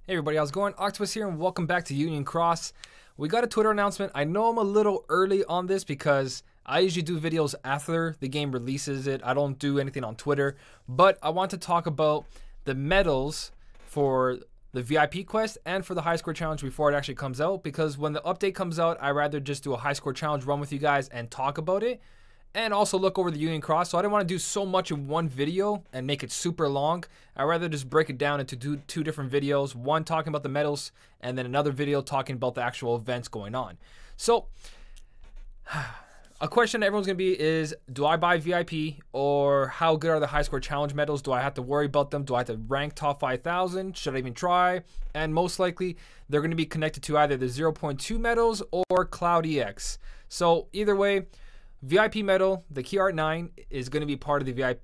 Hey everybody, how's it going? Octopus here and welcome back to Union Cross. We got a Twitter announcement. I know I'm a little early on this because I usually do videos after the game releases it. I don't do anything on Twitter, but I want to talk about the medals for the VIP quest and for the high score challenge before it actually comes out, because when the update comes out, I'd rather just do a high score challenge run with you guys and talk about it and also look over the Union Cross. So I didn't want to do so much in one video and make it super long. I'd rather just break it down into two different videos, one talking about the medals and then another video talking about the actual events going on. So a question everyone's going to be is, do I buy VIP, or how good are the high score challenge medals? Do I have to worry about them? Do I have to rank top 5,000? Should I even try? And most likely they're going to be connected to either the 0.2 medals or Cloud EX. So either way, VIP medal, the Key Art 9 is going to be part of the VIP,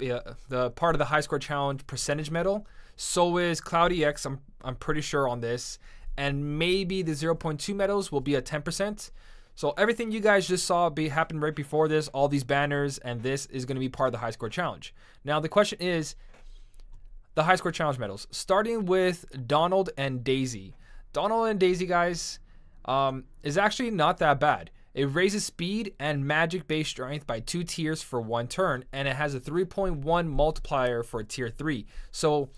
the part of the high score challenge percentage medal. So is Cloud EX. I'm pretty sure on this, and maybe the 0.2 medals will be at 10%. So everything you guys just saw happen right before this, all these banners and this is going to be part of the high score challenge. Now the question is the high score challenge medals, starting with Donald and Daisy. Donald and Daisy, guys, is actually not that bad. It raises speed and magic base strength by 2 tiers for 1 turn, and it has a 3.1 multiplier for tier 3. So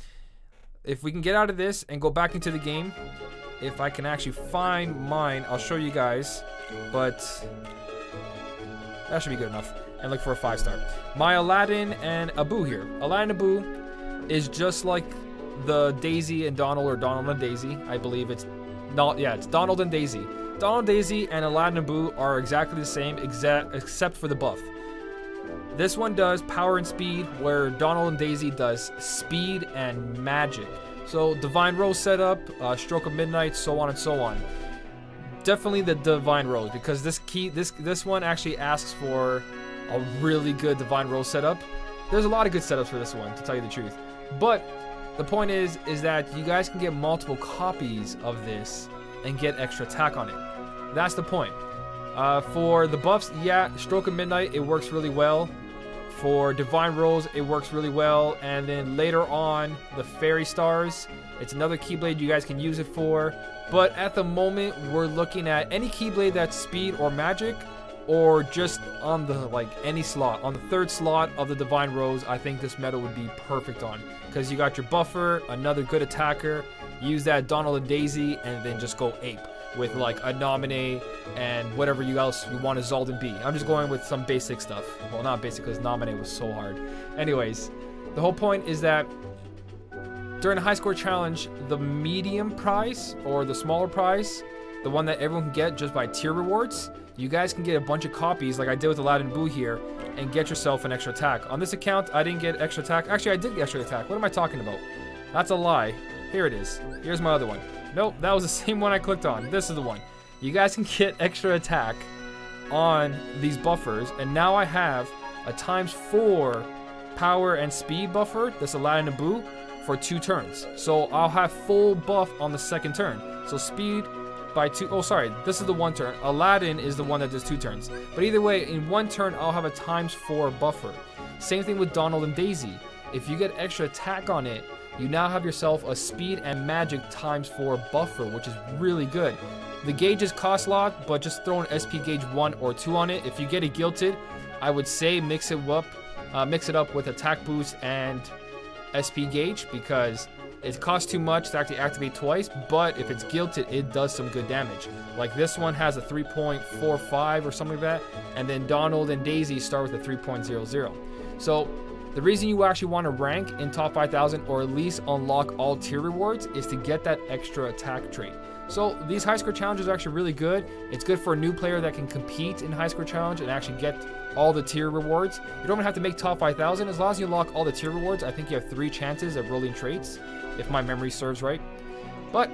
if we can get out of this and go back into the game, if I can actually find mine, I'll show you guys, but that should be good enough. And look for a 5-star. My Aladdin and Abu here. Aladdin and Abu is just like the Daisy and Donald, or Donald and Daisy. I believe it's not, yeah, it's Donald and Daisy. Donald, Daisy, and Aladdin and Boo are exactly the same, except for the buff. This one does power and speed, where Donald and Daisy does speed and magic. So Divine Rose setup, Stroke of Midnight, so on and so on. Definitely the Divine Rose, because this one actually asks for a really good Divine Rose setup. There's a lot of good setups for this one, to tell you the truth. But the point is that you guys can get multiple copies of this and get extra attack on it. That's the point. For the buffs, yeah, Stroke of Midnight, it works really well. For Divine Rose, it works really well. And then later on, the Fairy Stars, it's another Keyblade you guys can use it for. But at the moment, we're looking at any Keyblade that's speed or magic, or just on the, like, any slot. On the 3rd slot of the Divine Rose, I think this medal would be perfect on. Because you got your buffer, another good attacker, use that Donald and Daisy, and then just go ape with like a Nominate and whatever else you want to Zaldin be. I'm just going with some basic stuff. Well, not basic, because Nominate was so hard. Anyways, the whole point is that during a high score challenge, the medium prize or the smaller prize, the one that everyone can get just by tier rewards, you guys can get a bunch of copies like I did with Aladdin and Boo here and get yourself an extra attack. On this account, I didn't get extra attack. Actually, I did get extra attack. What am I talking about? That's a lie. Here it is. Here's my other one. Nope, that was the same one I clicked on. This is the one. You guys can get extra attack on these buffers, and now I have a ×4 power and speed buffer, this Aladdin and Boo, for 2 turns. So I'll have full buff on the 2nd turn. So speed by 2, oh sorry, this is the 1 turn. Aladdin is the one that does 2 turns. But either way, in 1 turn, I'll have a ×4 buffer. Same thing with Donald and Daisy. If you get extra attack on it, you now have yourself a speed and magic ×4 buffer, which is really good. The gauges cost a lot, but just throw an SP gauge 1 or 2 on it. If you get it guilted, I would say mix it up with attack boost and SP gauge, because it costs too much to actually activate twice, but if it's guilted, it does some good damage. Like this one has a 3.45 or something like that, and then Donald and Daisy start with a 3.00. So the reason you actually want to rank in top 5,000 or at least unlock all tier rewards is to get that extra attack trait. So these high score challenges are actually really good. It's good for a new player that can compete in high score challenge and actually get all the tier rewards. You don't even have to make top 5,000. As long as you unlock all the tier rewards, I think you have 3 chances of rolling traits, if my memory serves right. But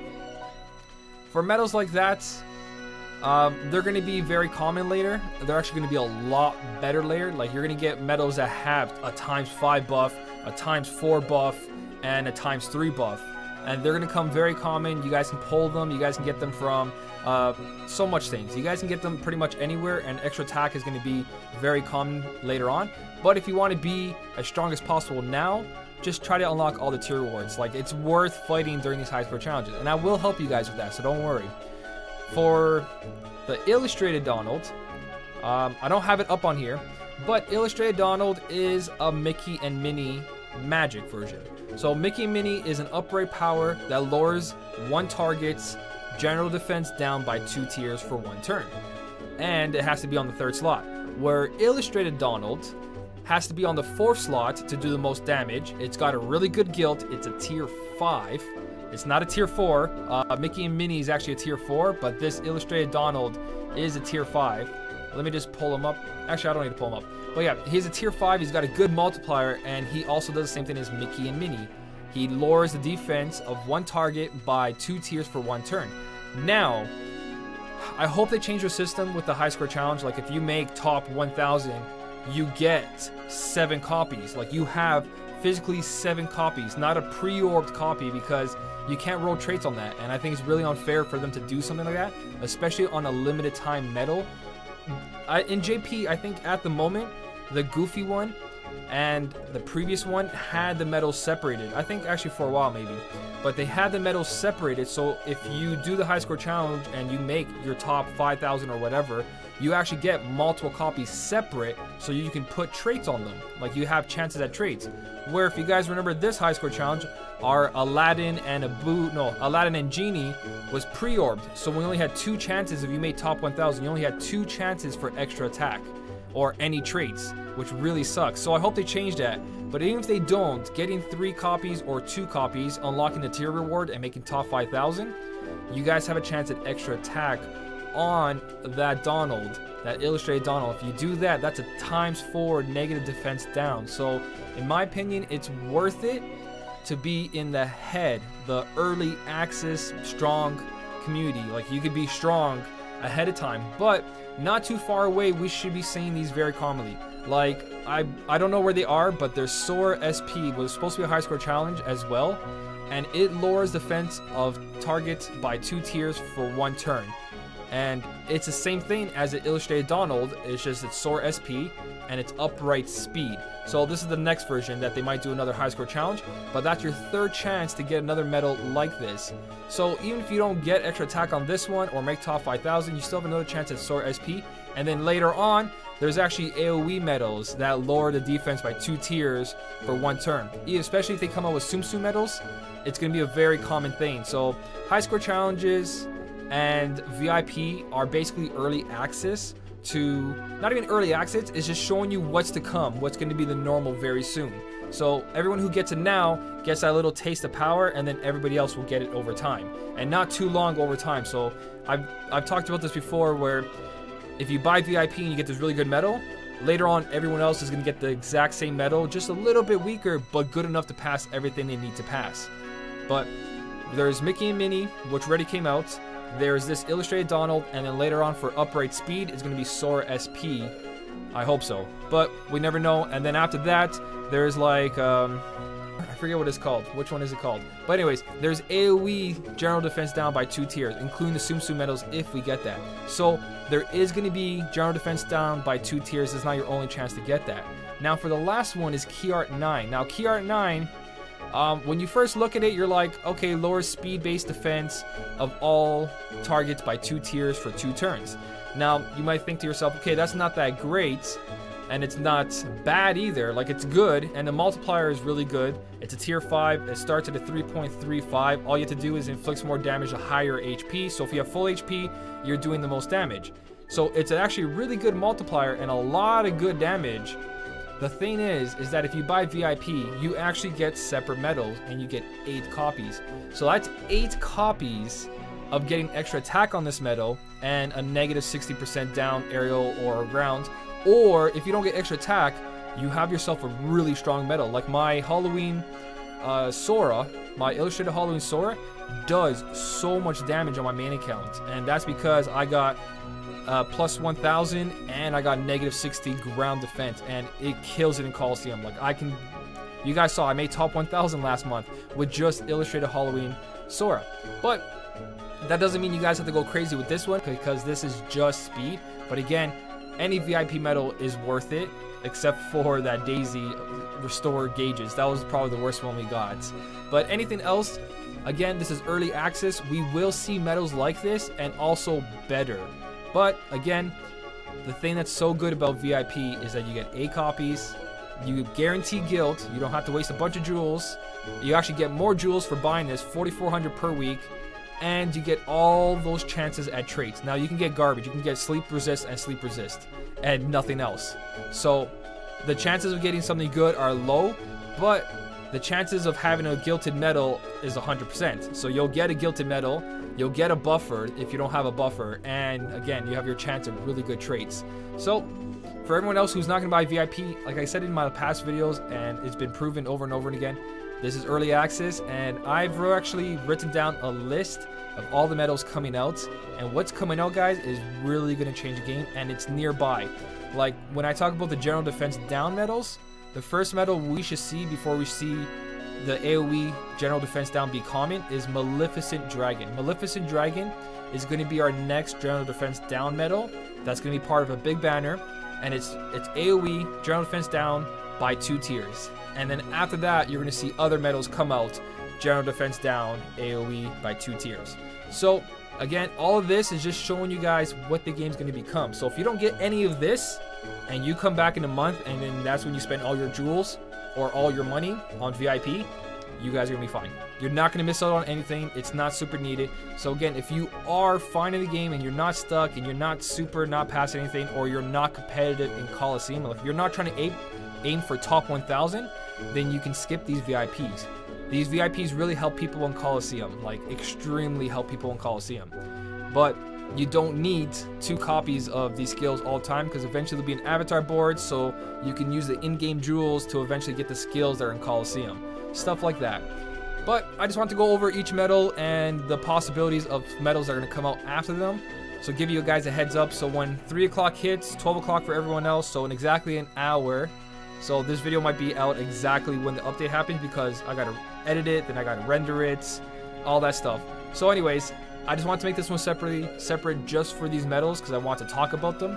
for medals like that, they're going to be very common later. They're actually going to be a lot better later. Like, you're going to get medals that have a ×5 buff, a ×4 buff, and a ×3 buff. And they're going to come very common. You guys can pull them. You guys can get them from so much things. You guys can get them pretty much anywhere, and extra attack is going to be very common later on. But if you want to be as strong as possible now, just try to unlock all the tier rewards. Like, it's worth fighting during these high score challenges, and I will help you guys with that, so don't worry. For the Illustrated Donald, I don't have it up on here, but Illustrated Donald is a Mickey and Minnie magic version. So Mickey and Minnie is an upright power that lowers one target's general defense down by 2 tiers for 1 turn. And it has to be on the 3rd slot. Where Illustrated Donald has to be on the 4th slot to do the most damage. It's got a really good guild. It's a tier 5. It's not a tier 4. Mickey and Minnie is actually a tier 4, but this Illustrated Donald is a tier 5. Let me just pull him up. Actually, I don't need to pull him up. But yeah, he's a tier 5. He's got a good multiplier, and he also does the same thing as Mickey and Minnie. He lowers the defense of one target by 2 tiers for 1 turn. Now, I hope they change their system with the high score challenge. Like, if you make top 1,000, you get 7 copies. Like, you have physically 7 copies, not a pre-orbed copy, because you can't roll traits on that. And I think it's really unfair for them to do something like that, especially on a limited time medal. In JP, I think at the moment, the Goofy one and the previous one had the medals separated. I think actually for a while maybe, but they had the medals separated. So if you do the high score challenge and you make your top 5,000 or whatever, you actually get multiple copies separate, so you can put traits on them. Like, you have chances at traits. Where if you guys remember this high score challenge, our Aladdin and Aladdin and Genie was pre-orbed. So we only had 2 chances. If you made top 1,000, you only had 2 chances for extra attack or any traits, which really sucks. So I hope they change that. But even if they don't, getting 3 copies or 2 copies, unlocking the tier reward and making top 5,000, you guys have a chance at extra attack on that Donald, that Illustrated Donald. If you do that, that's a ×4 negative defense down. So in my opinion, it's worth it to be in the head, the early access strong community. Like, you could be strong ahead of time, but not too far away, we should be seeing these very commonly. Like, I don't know where they are, but their Sora SP was supposed to be a high score challenge as well, and it lowers defense of targets by 2 tiers for 1 turn. And it's the same thing as the Illustrated Donald, it's just it's Sora SP and it's upright speed. So this is the next version that they might do another high score challenge, but that's your 3rd chance to get another medal like this. So even if you don't get extra attack on this one or make top 5,000, you still have another chance at Sora SP. And then later on, there's actually AoE medals that lower the defense by 2 tiers for 1 turn. Especially if they come out with Tsum Tsum medals, it's going to be a very common thing. So high score challenges and VIP are basically early access to, not even early access, it's just showing you what's to come, what's going to be the normal very soon. So everyone who gets it now gets that little taste of power, and then everybody else will get it over time, and not too long over time. So I've talked about this before, where if you buy VIP and you get this really good medal, later on everyone else is going to get the exact same medal, just a little bit weaker, but good enough to pass everything they need to pass. But there's Mickey and Minnie, which already came out. There's this Illustrated Donald, and then later on for upright speed, it's going to be Sora SP. I hope so, but we never know. And then after that, there's like, I forget what it's called. Which one is it called? But anyways, there's AoE general defense down by 2 tiers, including the Tsum Tsum medals if we get that. So there is going to be general defense down by 2 tiers. It's not your only chance to get that. Now for the last one is Key Art 9. Now Key Art 9, when you first look at it, you're like, okay, lower speed-based defense of all targets by 2 tiers for 2 turns. Now, you might think to yourself, okay, that's not that great, and it's not bad either. Like, it's good, and the multiplier is really good. It's a tier 5. It starts at a 3.35. All you have to do is inflict more damage at higher HP. So if you have full HP, you're doing the most damage. So it's actually a really good multiplier and a lot of good damage. The thing is that if you buy VIP, you actually get separate medals, and you get 8 copies. So that's 8 copies of getting extra attack on this medal and a negative 60% down aerial or ground. Or if you don't get extra attack, you have yourself a really strong medal. Like my Halloween Sora, my Illustrated Halloween Sora, does so much damage on my main account, and that's because I got plus 1,000 and I got negative 60 ground defense, and it kills it in Coliseum. Like, you guys saw I made top 1,000 last month with just Illustrated Halloween Sora. But that doesn't mean you guys have to go crazy with this one, because this is just speed. But again, any VIP medal is worth it, except for that Daisy restore gauges. That was probably the worst one we got. But anything else, again, this is early access. We will see medals like this and also better. But again, the thing that's so good about VIP is that you get 8 copies, you guarantee guild, you don't have to waste a bunch of jewels, you actually get more jewels for buying this, 4,400 per week, and you get all those chances at traits. Now you can get garbage, you can get sleep resist and sleep resist, and nothing else. So the chances of getting something good are low, but the chances of having a guilted medal is 100%. So you'll get a guilted medal, you'll get a buffer if you don't have a buffer, and again, you have your chance of really good traits. So for everyone else who's not going to buy VIP, like I said in my past videos, and it's been proven over and over and again, this is early access, and I've actually written down a list of all the medals coming out, and what's coming out, guys, is really going to change the game, and it's nearby. Like when I talk about the general defense down medals, the first medal we should see before we see the AoE general defense down be common is Maleficent Dragon. Maleficent Dragon is going to be our next general defense down medal. That's going to be part of a big banner, and it's AoE general defense down by 2 tiers. And then after that, you're going to see other medals come out, general defense down, AoE by 2 tiers. So again, all of this is just showing you guys what the game's going to become. So if you don't get any of this, and you come back in a month, and then that's when you spend all your jewels or all your money on VIP, you guys are gonna be fine. You're not gonna miss out on anything. It's not super needed. So again, if you are fine in the game and you're not stuck and you're not super not past anything, or you're not competitive in Coliseum, like if you're not trying to aim for top 1,000, then you can skip these VIPs. These VIPs really help people in Coliseum, like extremely help people in Coliseum. But you don't need 2 copies of these skills all the time, because eventually there'll be an avatar board, so you can use the in-game jewels to eventually get the skills that are in Coliseum. Stuff like that. But I just want to go over each medal and the possibilities of medals that are going to come out after them. So give you guys a heads up. So when 3 o'clock hits, 12 o'clock for everyone else, so in exactly an hour. So this video might be out exactly when the update happens, because I got to edit it, then I got to render it, all that stuff. So anyways, I just want to make this one separate just for these medals, because I want to talk about them.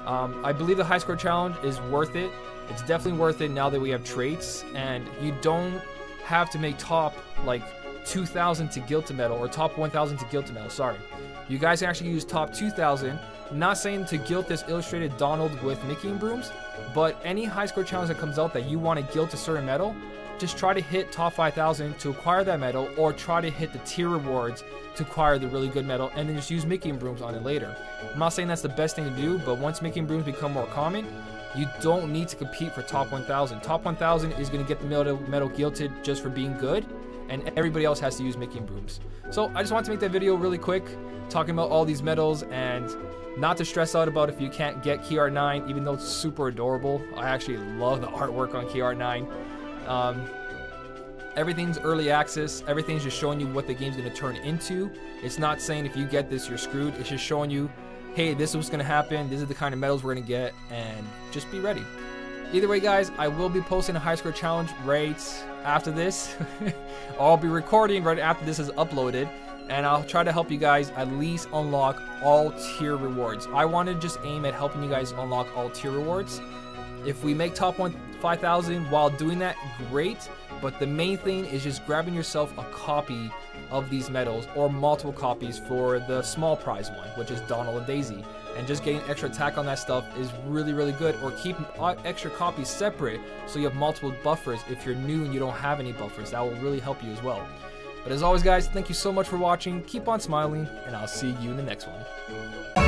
I believe the high score challenge is worth it. It's definitely worth it now that we have traits, and you don't have to make top like 2,000 to guild to medal, or top 1,000 to guild to medal, sorry. You guys can actually use top 2,000, not saying to guild this illustrated Donald with Mickey and brooms, but any high score challenge that comes out that you want to guild to certain medal, just try to hit top 5,000 to acquire that medal, or try to hit the tier rewards to acquire the really good medal, and then just use Mickey and brooms on it later. I'm not saying that's the best thing to do, but once Mickey and brooms become more common, you don't need to compete for top 1,000. Top 1,000 is going to get the medal guilted just for being good, and everybody else has to use Mickey and brooms. So I just want to make that video really quick, talking about all these medals, and not to stress out about if you can't get Key R9, even though it's super adorable. I actually love the artwork on Key R9. Everything's early access. Everything's just showing you what the game's going to turn into. It's not saying if you get this, you're screwed. It's just showing you, hey, this is what's going to happen. This is the kind of medals we're going to get, and just be ready. Either way, guys, I will be posting a high score challenge right after this. I'll be recording right after this is uploaded, and I'll try to help you guys at least unlock all tier rewards. I want to just aim at helping you guys unlock all tier rewards. If we make top 5,000 while doing that, great. But the main thing is just grabbing yourself a copy of these medals, or multiple copies for the small prize one, which is Donald and Daisy. And just getting extra attack on that stuff is really, really good. Or keep extra copies separate so you have multiple buffers if you're new and you don't have any buffers. That will really help you as well. But as always, guys, thank you so much for watching. Keep on smiling, and I'll see you in the next one.